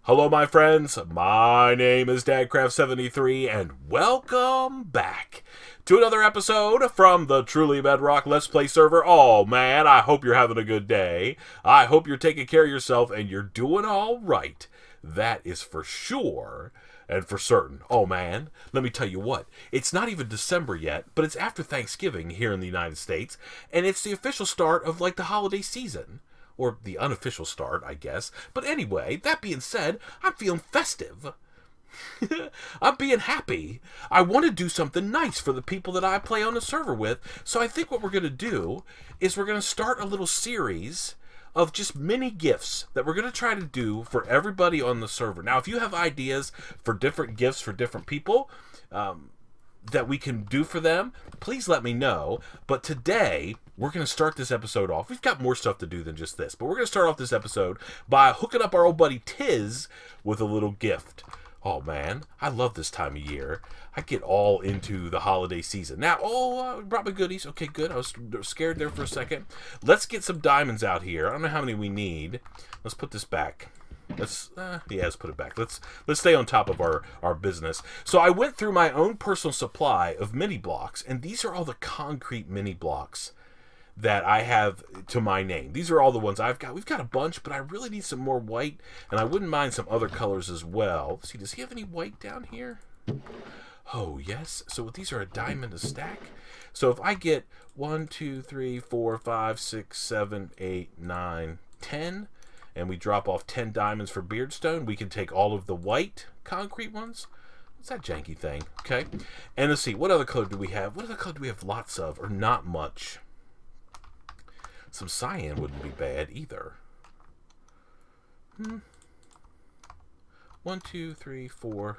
Hello, my friends. My name is Dadcraft73, and welcome back to another episode from the Truly Bedrock Let's Play server. Oh, man, I hope you're having a good day. I hope you're taking care of yourself and you're doing all right. That is for sure and for certain. Oh, man, let me tell you what. It's not even December yet, but it's after Thanksgiving here in the United States, and it's the official start of, the holiday season. Or the unofficial start, I guess. But anyway, that being said, I'm feeling festive. I'm being happy. I want to do something nice for the people that I play on the server with. So I think what we're going to do is we're going to start a little series of just mini gifts that we're going to try to do for everybody on the server. Now, if you have ideas for different gifts for different people, that we can do for them, please let me know. But today, we're going to start this episode off. We've got more stuff to do than just this, but we're going to start off this episode by hooking up our old buddy Tizz with a little gift. Oh, man, I love this time of year. I get all into the holiday season. Now, brought my goodies. Okay, good. I was scared there for a second. Let's get some diamonds out here. I don't know how many we need. Let's put this back. Let's put it back. Let's stay on top of our business. So I went through my own personal supply of mini blocks, and these are all the concrete mini blocks that I have to my name. These are all the ones I've got. We've got a bunch, but I really need some more white, and I wouldn't mind some other colors as well. Let's see, does he have any white down here? Oh, yes. So these are a diamond a stack. So if I get 1, 2, 3, 4, 5, 6, 7, 8, 9, 10... and we drop off 10 diamonds for beardstone, we can take all of the white concrete ones. What's that janky thing? Okay. And let's see, what other color do we have? What other color do we have lots of, or not much? Some cyan wouldn't be bad either. 1, 2, 3, 4,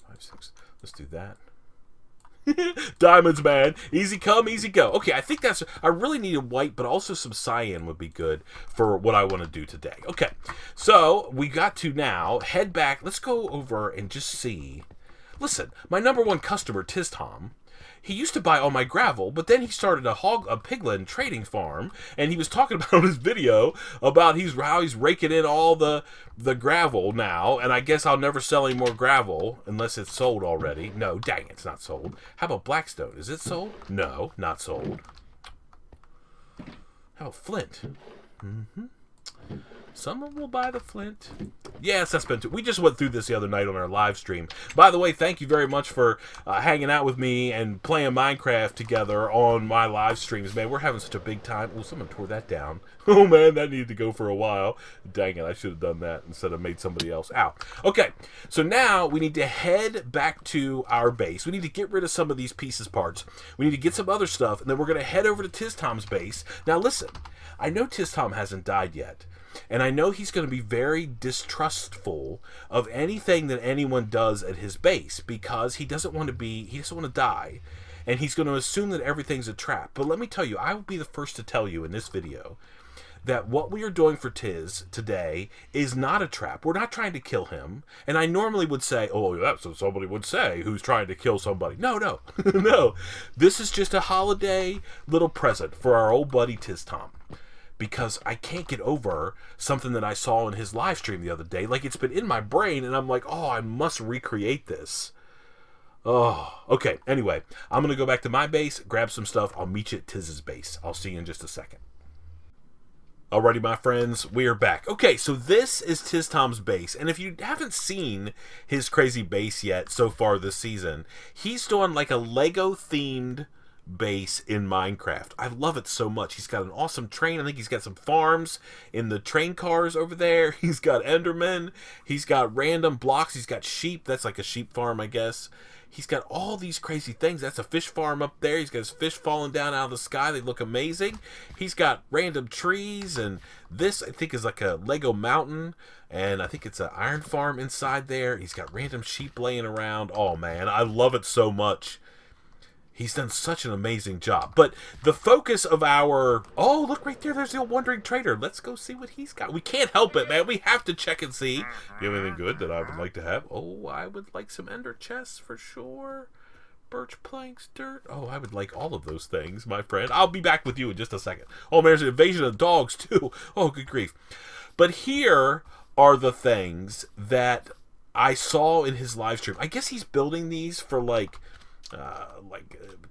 5, 6. Let's do that. Diamonds, man. Easy come, easy go. Okay, I think I really needed white, but also some cyan would be good for what I want to do today. Okay, so we got to now head back. Let's go over and just see. Listen, my number one customer, TizzTom, he used to buy all my gravel, but then he started a piglin trading farm, and he was talking about in his video about how he's raking in all the gravel now, and I guess I'll never sell any more gravel unless it's sold already. No, dang, it's not sold. How about Blackstone? Is it sold? No, not sold. How about Flint? Someone will buy the flint. Yes, that's been too. We just went through this the other night on our live stream. By the way, thank you very much for hanging out with me and playing Minecraft together on my live streams. Man, we're having such a big time. Oh, someone tore that down. Oh, man, that needed to go for a while. Dang it, I should have done that instead of made somebody else. Ow. Okay, so now we need to head back to our base. We need to get rid of some of these parts. We need to get some other stuff, and then we're going to head over to TizzTom's base. Now, listen, I know TizzTom hasn't died yet. And I know he's going to be very distrustful of anything that anyone does at his base because he doesn't want to die. And he's going to assume that everything's a trap. But let me tell you, I will be the first to tell you in this video that what we are doing for Tizz today is not a trap. We're not trying to kill him. And I normally would say, oh, that's what somebody would say who's trying to kill somebody. No, no. This is just a holiday little present for our old buddy TizzTom. Because I can't get over something that I saw in his live stream the other day. Like, it's been in my brain, and I'm like, oh, I must recreate this. Oh, okay. Anyway, I'm going to go back to my base, grab some stuff. I'll meet you at Tizz's base. I'll see you in just a second. Alrighty, my friends, we are back. Okay, so this is TizzTom's base, and if you haven't seen his crazy base yet so far this season, he's doing like a Lego-themed base in Minecraft. I love it so much. He's got an awesome train. I think he's got some farms in the train cars over there. He's got Endermen. He's got random blocks. He's got sheep. That's like a sheep farm, I guess. He's got all these crazy things. That's a fish farm up there. He's got his fish falling down out of the sky. They look amazing. He's got random trees, and this, I think, is like a Lego mountain, and I think it's an iron farm inside there. He's got random sheep laying around. Oh, man, I love it so much. He's done such an amazing job. But the focus of our... Oh, look right there. There's the old Wandering Trader. Let's go see what he's got. We can't help it, man. We have to check and see. Do you have anything good that I would like to have? Oh, I would like some ender chests for sure. Birch planks, dirt. Oh, I would like all of those things, my friend. I'll be back with you in just a second. Oh, man, there's an invasion of dogs, too. Oh, good grief. But here are the things that I saw in his live stream. I guess he's building these for, like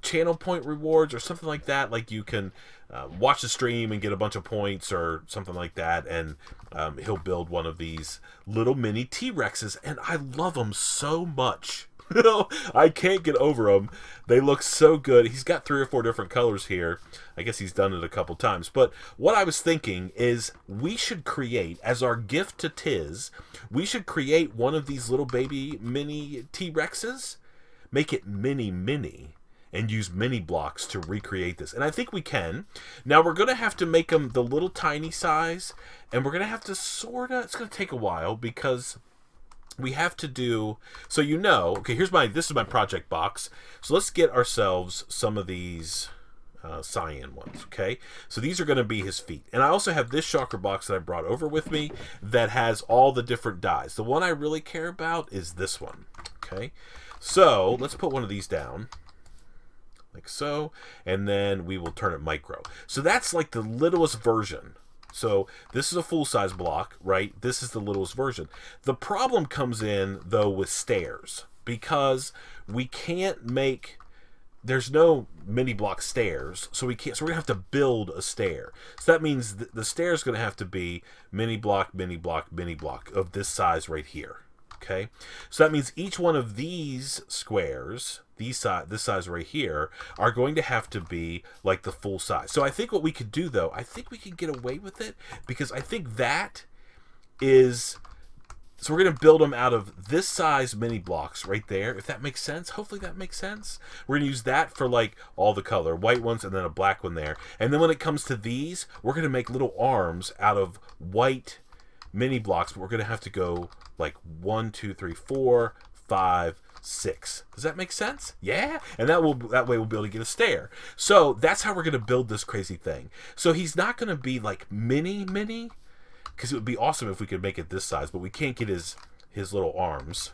channel point rewards or something like that. Like, you can watch the stream and get a bunch of points or something like that, and he'll build one of these little mini T-Rexes, and I love them so much. I can't get over them. They look so good. He's got 3 or 4 different colors here. I guess he's done it a couple times. But what I was thinking is we should create, as our gift to Tizz, we should create one of these little baby mini T-Rexes, make it mini, and use mini blocks to recreate this. And I think we can. Now, we're going to have to make them the little tiny size, and we're going to have to it's going to take a while, because we have to do, so okay, this is my project box. So let's get ourselves some of these cyan ones, okay? So these are going to be his feet. And I also have this shocker box that I brought over with me that has all the different dyes. The one I really care about is this one, okay? So let's put one of these down, like so, and then we will turn it micro. So that's like the littlest version. So this is a full-size block, right? This is the littlest version. The problem comes in, though, with stairs, because we can't there's no mini block stairs, so we're going to have to build a stair. So that means the stair is going to have to be mini block of this size right here. Okay, so that means each one of these squares, this size right here, are going to have to be like the full size. So I think what we could do, though, I think we can get away with it, because I think that is, so we're going to build them out of this size mini blocks right there, if that makes sense. Hopefully that makes sense. We're going to use that for like all the color, white ones and then a black one there. And then when it comes to these, we're going to make little arms out of white mini blocks, but we're going to have to go like 1, 2, 3, 4, 5, 6. Does that make sense? Yeah. And that way we'll be able to get a stair. So that's how we're going to build this crazy thing. So he's not going to be like mini, because it would be awesome if we could make it this size, but we can't get his little arms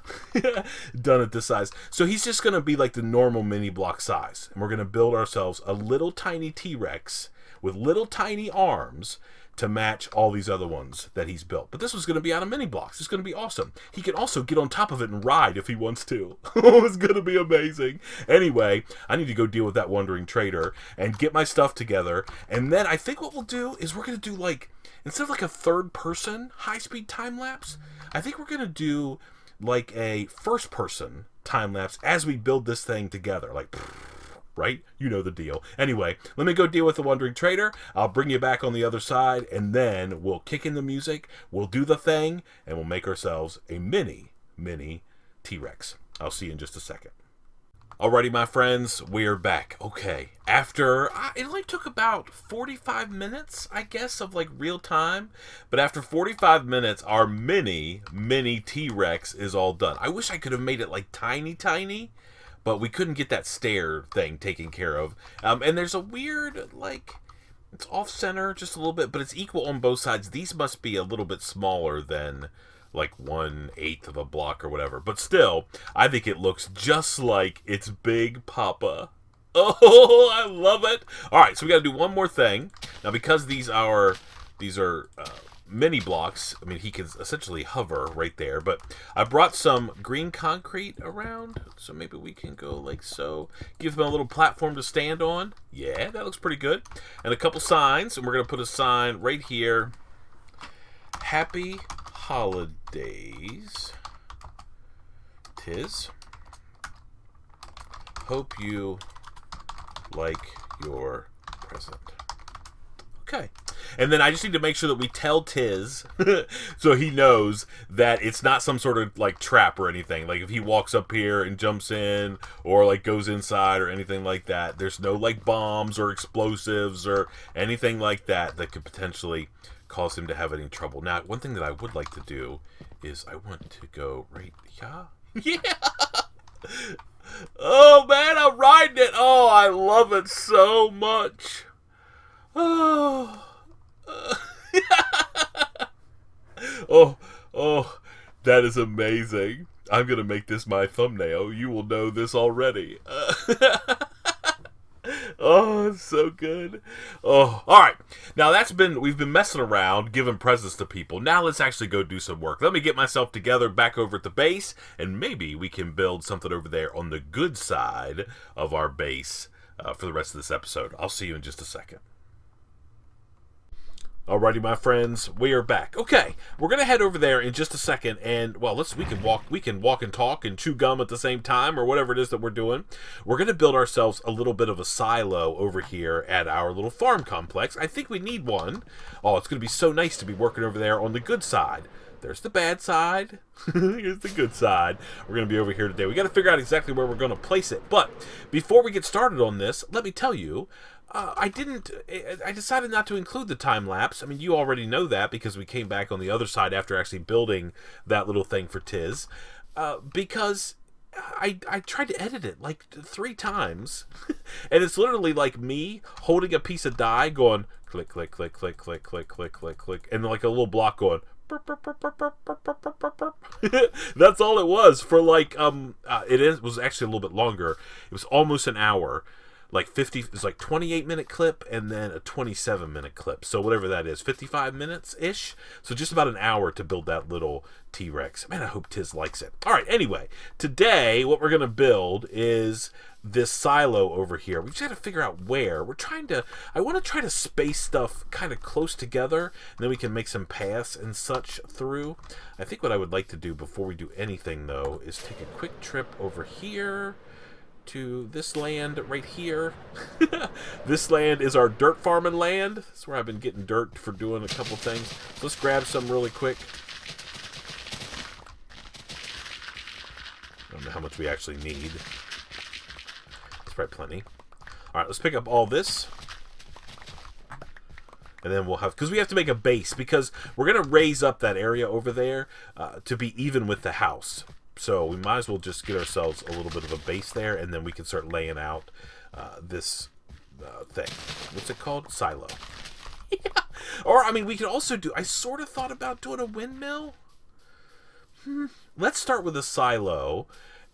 done at this size. So he's just going to be like the normal mini block size. And we're going to build ourselves a little tiny T-Rex with little tiny arms to match all these other ones that he's built. But this was going to be out of mini blocks. It's going to be awesome. He can also get on top of it and ride if he wants to. Oh, it's going to be amazing. Anyway, I need to go deal with that wandering trader and get my stuff together. And then I think what we'll do is we're going to do, like, instead of like a third-person high-speed time-lapse, I think we're going to do like a first-person time-lapse as we build this thing together. Like, right? You know the deal. Anyway, let me go deal with the Wandering Trader. I'll bring you back on the other side, and then we'll kick in the music, we'll do the thing, and we'll make ourselves a mini T-Rex. I'll see you in just a second. Alrighty, my friends, we're back. Okay, after, it only took about 45 minutes, I guess, of like real time, but after 45 minutes, our mini T-Rex is all done. I wish I could have made it like tiny, but we couldn't get that stair thing taken care of. And there's a weird, like, it's off-center just a little bit, but it's equal on both sides. These must be a little bit smaller than, like, 1/8 of a block or whatever. But still, I think it looks just like it's Big Papa. Oh, I love it. All right, so we got to do one more thing. Now, because these are mini blocks, I mean, he can essentially hover right there, but I brought some green concrete around, so maybe we can go like so. Give him a little platform to stand on. Yeah, that looks pretty good. And a couple signs, and we're going to put a sign right here. Happy Holidays, Tizz. Hope you like your present. Okay. And then I just need to make sure that we tell Tizz so he knows that it's not some sort of like trap or anything. Like if he walks up here and jumps in or like goes inside or anything like that, there's no like bombs or explosives or anything like that that could potentially cause him to have any trouble. Now, one thing that I would like to do is I want to go right here. Yeah. Oh man, I'm riding it. Oh, I love it so much. Oh. Oh, that is amazing. I'm going to make this my thumbnail. You will know this already. Oh, it's so good. Oh, all right. Now we've been messing around, giving presents to people. Now let's actually go do some work. Let me get myself together back over at the base, and maybe we can build something over there on the good side of our base for the rest of this episode. I'll see you in just a second. Alrighty, my friends, we are back. Okay, we're gonna head over there in just a second, and well, we can walk and talk and chew gum at the same time, or whatever it is that we're doing. We're gonna build ourselves a little bit of a silo over here at our little farm complex. I think we need one. Oh, it's gonna be so nice to be working over there on the good side. There's the bad side. Here's the good side. We're going to be over here today. We got to figure out exactly where we're going to place it. But before we get started on this, let me tell you, I decided not to include the time lapse. I mean, you already know that because we came back on the other side after actually building that little thing for Tizz. Because I tried to edit it like 3 times, and it's literally like me holding a piece of dye going click, click, click, click, click, click, click, click, click, and like a little block going. That's all it was for like was actually a little bit longer. It was almost an hour. Like 50, it's like 28-minute clip and then a 27-minute clip. So whatever that is, 55 minutes ish. So just about an hour to build that little T-Rex. Man, I hope Tizz likes it. All right, anyway, today what we're gonna build is this silo over here. We just got to figure out where. I want to try to space stuff kind of close together, and then we can make some paths and such through. I think what I would like to do before we do anything, though, is take a quick trip over here to this land right here. This land is our dirt farming land. That's where I've been getting dirt for doing a couple things. So let's grab some really quick. I don't know how much we actually need. Probably plenty. All right, let's pick up all this, and then we'll have, because we have to make a base, because we're gonna raise up that area over there to be even with the house. So we might as well just get ourselves a little bit of a base there, and then we can start laying out this thing. What's it called? Silo. Yeah. Or I mean, we could also do. I sort of thought about doing a windmill. Let's start with a silo.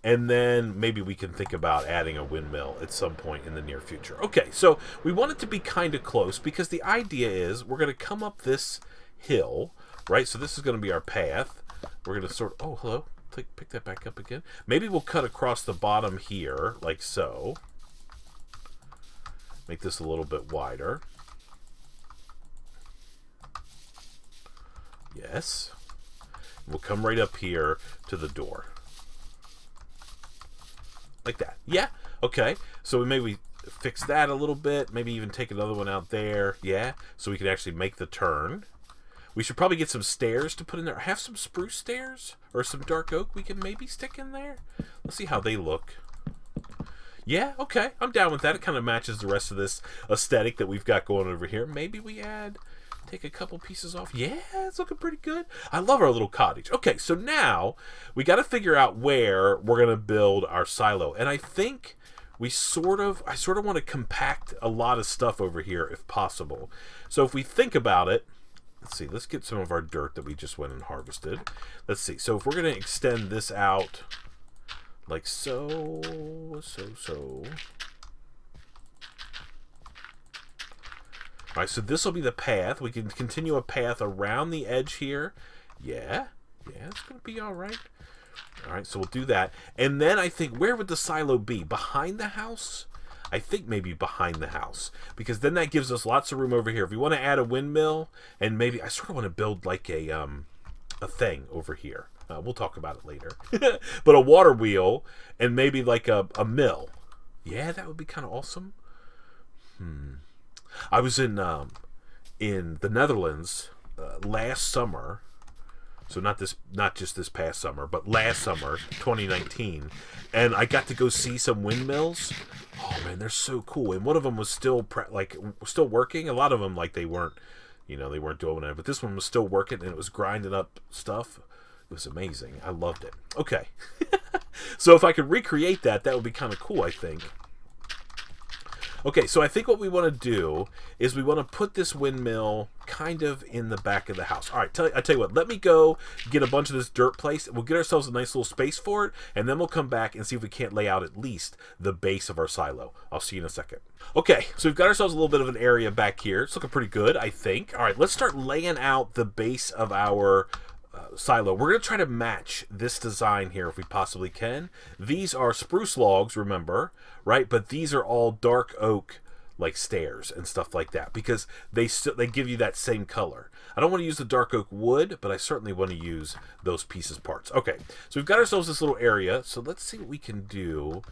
And then maybe we can think about adding a windmill at some point in the near future. Okay, so we want it to be kind of close because the idea is we're going to come up this hill, right? So this is going to be our path. We're going to oh, hello. Pick that back up again. Maybe we'll cut across the bottom here, like so. Make this a little bit wider. Yes. We'll come right up here to the door. Like that. Yeah. Okay. So maybe fix that a little bit. Maybe even take another one out there. Yeah. So we could actually make the turn. We should probably get some stairs to put in there. Have some spruce stairs or some dark oak we can maybe stick in there. Let's see how they look. Yeah. Okay. I'm down with that. It kind of matches the rest of this aesthetic that we've got going over here. Maybe we take a couple pieces off. Yeah, it's looking pretty good. I love our little cottage. Okay, so now we got to figure out where we're going to build our silo. And I think I sort of want to compact a lot of stuff over here if possible. So if we think about it, let's see, let's get some of our dirt that we just went and harvested. Let's see. So if we're going to extend this out like so. All right, so this will be the path. We can continue a path around the edge here. Yeah, it's going to be all right. All right, so we'll do that. And then I think, where would the silo be? Behind the house? I think maybe behind the house. Because then that gives us lots of room over here. If we want to add a windmill, and maybe, I sort of want to build like a thing over here. We'll talk about it later. But a water wheel, and maybe like a mill. Yeah, that would be kind of awesome. I was in the Netherlands last summer, so not just this past summer, but last summer, 2019, and I got to go see some windmills. Oh man, they're so cool. And one of them was still working. A lot of them they weren't doing it, but this one was still working, and it was grinding up stuff. It was amazing. I loved it. Okay, so if I could recreate that, that would be kind of cool, I think. Okay, so I think what we want to do is we want to put this windmill kind of in the back of the house. All right, I tell you what, let me go get a bunch of this dirt placed. We'll get ourselves a nice little space for it, and then we'll come back and see if we can't lay out at least the base of our silo. I'll see you in a second. Okay, so we've got ourselves a little bit of an area back here. It's looking pretty good, I think. All right, let's start laying out the base of our silo. We're going to try to match this design here if we possibly can. These are spruce logs, remember, right? But these are all dark oak like stairs and stuff like that because they give you that same color. I don't want to use the dark oak wood, but I certainly want to use those pieces parts. Okay, so we've got ourselves this little area. So let's see what we can do.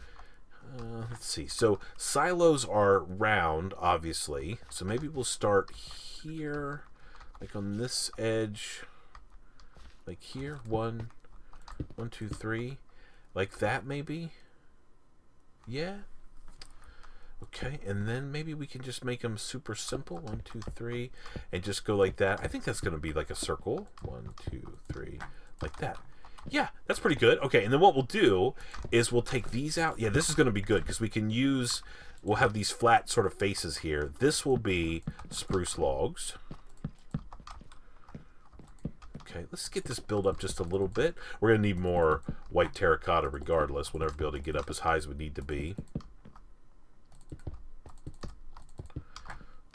Let's see. So silos are round, obviously. So maybe we'll start here, like on this edge. Like here, 1, 2, 3, like that maybe. Yeah. Okay, and then maybe we can just make them super simple. 1, 2, 3, and just go like that. I think that's going to be like a circle. 1, 2, 3, like that. Yeah, that's pretty good. Okay, and then what we'll do is we'll take these out. Yeah, this is going to be good because we can use. We'll have these flat sort of faces here. This will be spruce logs. Okay, let's get this build up just a little bit. We're going to need more white terracotta regardless. We'll never be able to get up as high as we need to be.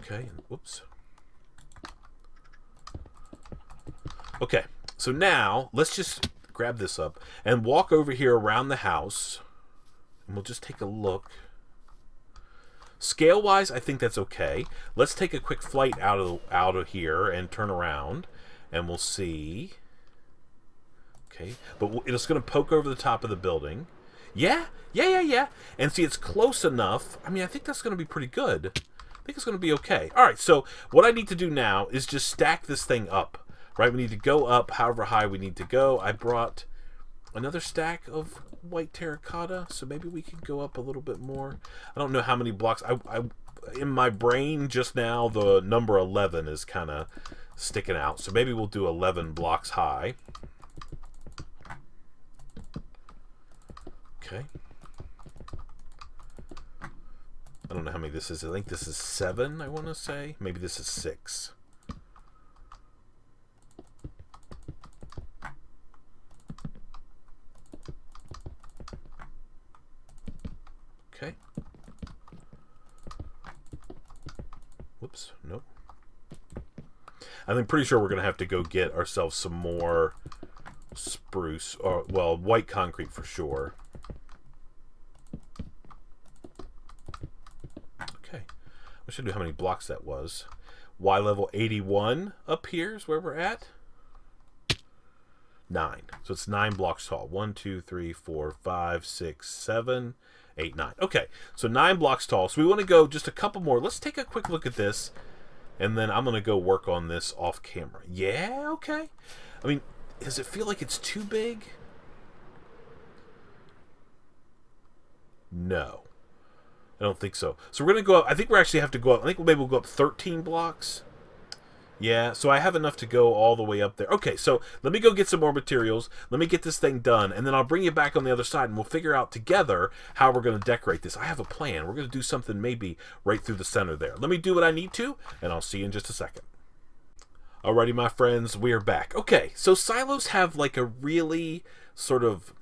Okay, whoops. Okay, so now let's just grab this up and walk over here around the house. And we'll just take a look. Scale-wise, I think that's okay. Let's take a quick flight out of here and turn around. And we'll see. Okay, but it's going to poke over the top of the building. Yeah. And see, it's close enough. I mean, I think that's going to be pretty good. I think it's going to be okay. All right, so what I need to do now is just stack this thing up. Right, we need to go up however high we need to go. I brought another stack of white terracotta, so maybe we can go up a little bit more. I don't know how many blocks. In my brain just now, the number 11 is kind of sticking out, so maybe we'll do 11 blocks high. Okay, I don't know how many this is. I think this is 7, I want to say. Maybe this is 6. Okay, whoops, nope. I'm pretty sure we're going to have to go get ourselves some more spruce, or, well, white concrete for sure. Okay. I should know how many blocks that was. Y level 81 up here is where we're at. 9. So it's 9 blocks tall. 1, 2, 3, 4, 5, 6, 7, 8, 9. Okay. So 9 blocks tall. So we want to go just a couple more. Let's take a quick look at this. And then I'm going to go work on this off camera. Yeah, okay. I mean, does it feel like it's too big? No. I don't think so. So we're going to go up. I think we actually have to go up. I think maybe we'll go up 13 blocks. Yeah, so I have enough to go all the way up there. Okay, so let me go get some more materials. Let me get this thing done, and then I'll bring you back on the other side, and we'll figure out together how we're going to decorate this. I have a plan. We're going to do something maybe right through the center there. Let me do what I need to, and I'll see you in just a second. Alrighty, my friends, we are back. Okay, so silos have like a really sort of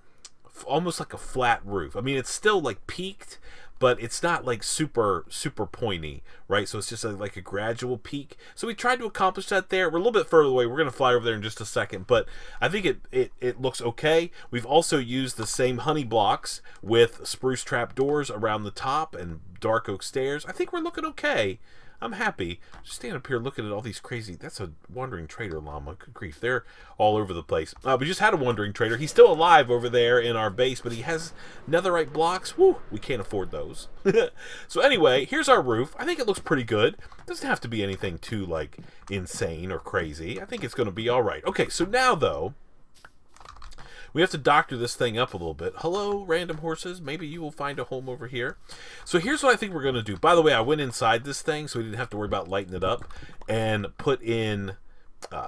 almost like a flat roof. I mean, it's still like peaked, but it's not like super pointy, right? So it's just like a gradual peak. So we tried to accomplish that there. We're a little bit further away. We're going to fly over there in just a second, but I think it looks okay. We've also used the same honey blocks with spruce trap doors around the top and dark oak stairs. I think we're looking okay. I'm happy. Just stand up here looking at all these crazy... That's a wandering trader llama. Good grief. They're all over the place. We just had a wandering trader. He's still alive over there in our base, but he has netherite blocks. Woo! We can't afford those. So anyway, here's our roof. I think it looks pretty good. Doesn't have to be anything too, like, insane or crazy. I think it's going to be all right. Okay, so now, though... we have to doctor this thing up a little bit. Hello, random horses. Maybe you will find a home over here. So here's what I think we're going to do. By the way, I went inside this thing so we didn't have to worry about lighting it up. And put in,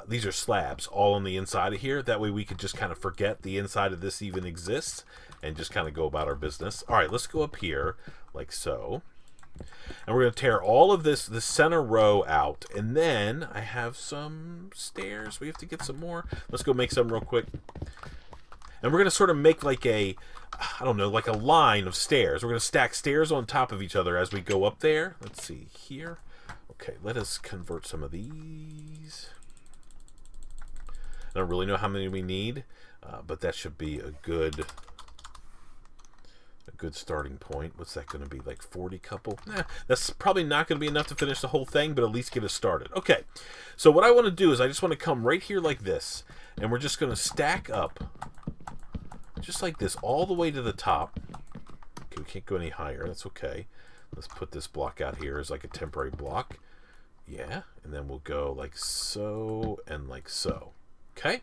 these are slabs all on the inside of here. That way we could just kind of forget the inside of this even exists. And just kind of go about our business. All right, let's go up here like so. And we're going to tear all of this center row out. And then I have some stairs. We have to get some more. Let's go make some real quick. And we're going to sort of make like a, I don't know, like a line of stairs. We're going to stack stairs on top of each other as we go up there. Let's see here. Okay, let us convert some of these. I don't really know how many we need, but that should be a good starting point. What's that going to be, like 40 couple? That's probably not going to be enough to finish the whole thing, but at least get us started. Okay, so what I want to do is I just want to come right here like this, and we're just going to stack up just like this all the way to the top. Okay, we can't go any higher. That's okay. Let's put this block out here as like a temporary block. Yeah, and then we'll go like so and like so. Okay,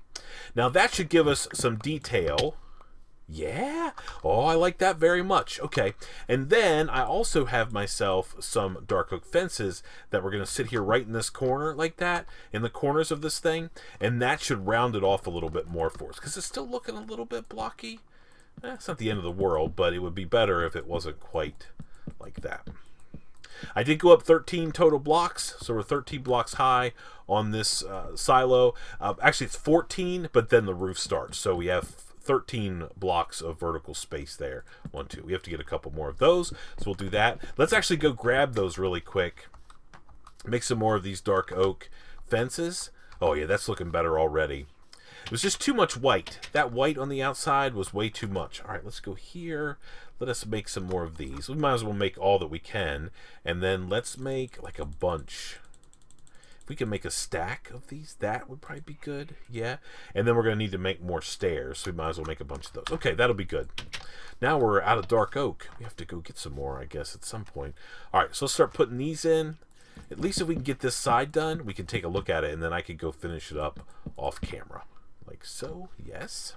now that should give us some detail. Yeah, oh, I like that very much. Okay, and then I also have myself some dark oak fences that we're going to sit here right in this corner like that, in the corners of this thing, and that should round it off a little bit more for us, because it's still looking a little bit blocky. It's not the end of the world, but it would be better if it wasn't quite like that. I did go up 13 total blocks, so we're 13 blocks high on this silo. Actually, it's 14, but then the roof starts, so we have 13 blocks of vertical space there. 1, 2. We have to get a couple more of those, so we'll do that. Let's actually go grab those really quick. Make some more of these dark oak fences. Oh yeah, that's looking better already. It was just too much white. That white on the outside was way too much. All right, let's go here. Let us make some more of these. We might as well make all that we can, and then let's make like a bunch. If we can make a stack of these, that would probably be good. Yeah, and then we're going to need to make more stairs, so we might as well make a bunch of those. Okay, that'll be good. Now we're out of dark oak. We have to go get some more, I guess, at some point. All right, so let's start putting these in. At least if we can get this side done, we can take a look at it, and then I could go finish it up off camera. Like so, yes.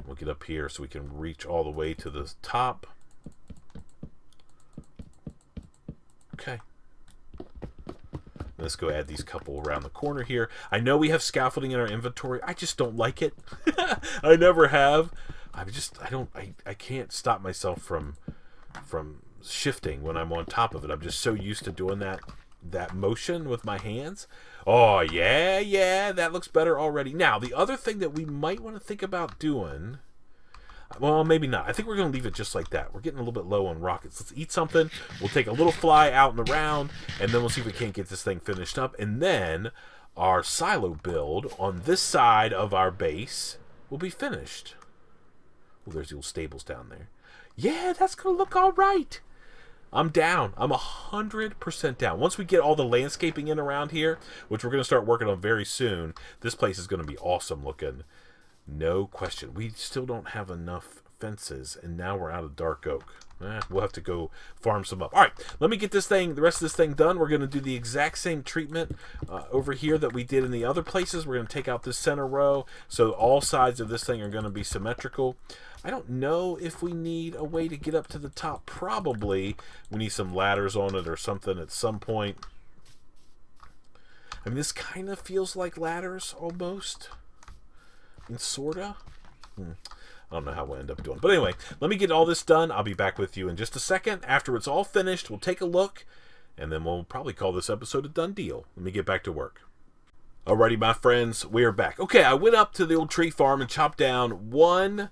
We'll get up here so we can reach all the way to the top. Okay. Let's go add these couple around the corner here. I know we have scaffolding in our inventory. I just don't like it. I never have. I can't stop myself from shifting when I'm on top of it. I'm just so used to doing that motion with my hands. Oh, yeah, that looks better already. Now, the other thing that we might want to think about doing, well, maybe not. I think we're going to leave it just like that. We're getting a little bit low on rockets. Let's eat something. We'll take a little fly out and around, and then we'll see if we can't get this thing finished up. And then our silo build on this side of our base will be finished. Oh, there's the old stables down there. Yeah, that's going to look all right. I'm down. I'm 100% down. Once we get all the landscaping in around here, which we're going to start working on very soon, this place is going to be awesome looking. No question. We still don't have enough fences, and now we're out of dark oak. We'll have to go farm some up. All right, let me get the rest of this thing done. We're going to do the exact same treatment over here that we did in the other places. We're going to take out this center row, so all sides of this thing are going to be symmetrical. I don't know if we need a way to get up to the top. Probably we need some ladders on it or something at some point. I mean, this kind of feels like ladders almost. And sorta. I don't know how we'll end up doing. But anyway, let me get all this done. I'll be back with you in just a second. After it's all finished, we'll take a look, and then we'll probably call this episode a done deal. Let me get back to work. Alrighty, my friends, we are back. Okay, I went up to the old tree farm and chopped down one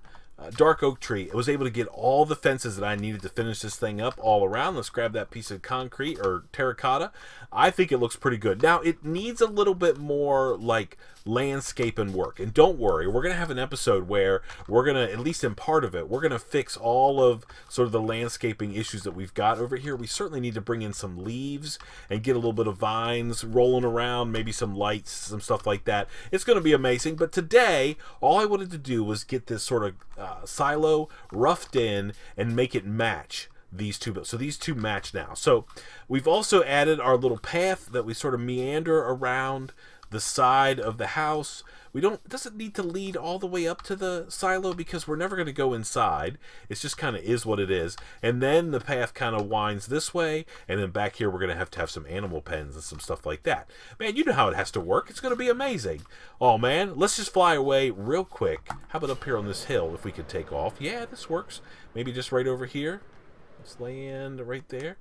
dark oak tree. I was able to get all the fences that I needed to finish this thing up all around. Let's grab that piece of concrete or terracotta. I think it looks pretty good. Now, it needs a little bit more like landscaping work. And don't worry, we're going to have an episode where we're going to, at least in part of it, we're going to fix all of sort of the landscaping issues that we've got over here. We certainly need to bring in some leaves and get a little bit of vines rolling around, maybe some lights, some stuff like that. It's going to be amazing. But today, all I wanted to do was get this sort of silo roughed in and make it match these two. So these two match now. So we've also added our little path that we sort of meander around the side of the house. we don't, it doesn't need to lead all the way up to the silo because we're never going to go inside. It's just kind of is what it is. And then the path kind of winds this way, and then back here we're going to have some animal pens and some stuff like that. Man, you know how it has to work. It's going to be amazing. Oh man, let's just fly away real quick. How about up here on this hill if we could take off? Yeah, this works. Maybe just right over here. Let's land right there.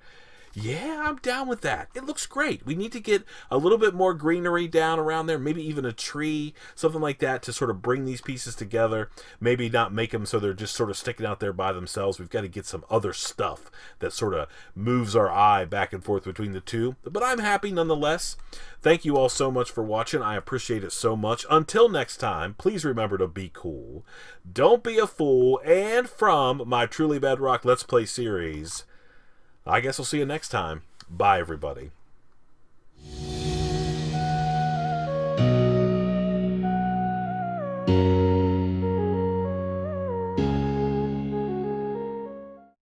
Yeah, I'm down with that. It looks great. We need to get a little bit more greenery down around there, maybe even a tree, something like that to sort of bring these pieces together. Maybe not make them so they're just sort of sticking out there by themselves. We've got to get some other stuff that sort of moves our eye back and forth between the two. But I'm happy nonetheless. Thank you all so much for watching. I appreciate it so much. Until next time, please remember to be cool. Don't be a fool. And from my Truly Bedrock Let's Play series, I guess we'll see you next time. Bye, everybody.